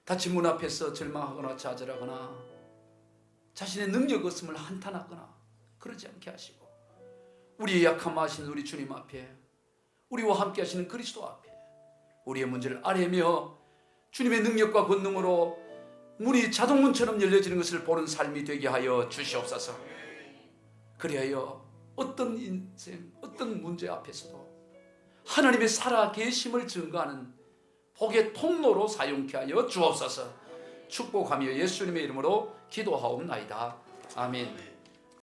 닫힌 문 앞에서 절망하거나 좌절하거나 자신의 능력 없음을 한탄하거나 그러지 않게 하시고 우리의 약함 아시는 우리 주님 앞에, 우리와 함께 하시는 그리스도 앞에 우리의 문제를 아뢰며 주님의 능력과 권능으로 문이 자동문처럼 열려지는 것을 보는 삶이 되게 하여 주시옵소서. 그리하여 어떤 인생, 어떤 문제 앞에서도 하나님의 살아계심을 증거하는 복의 통로로 사용케 하여 주옵소서. 축복하며 예수님의 이름으로 기도하옵나이다. 아멘.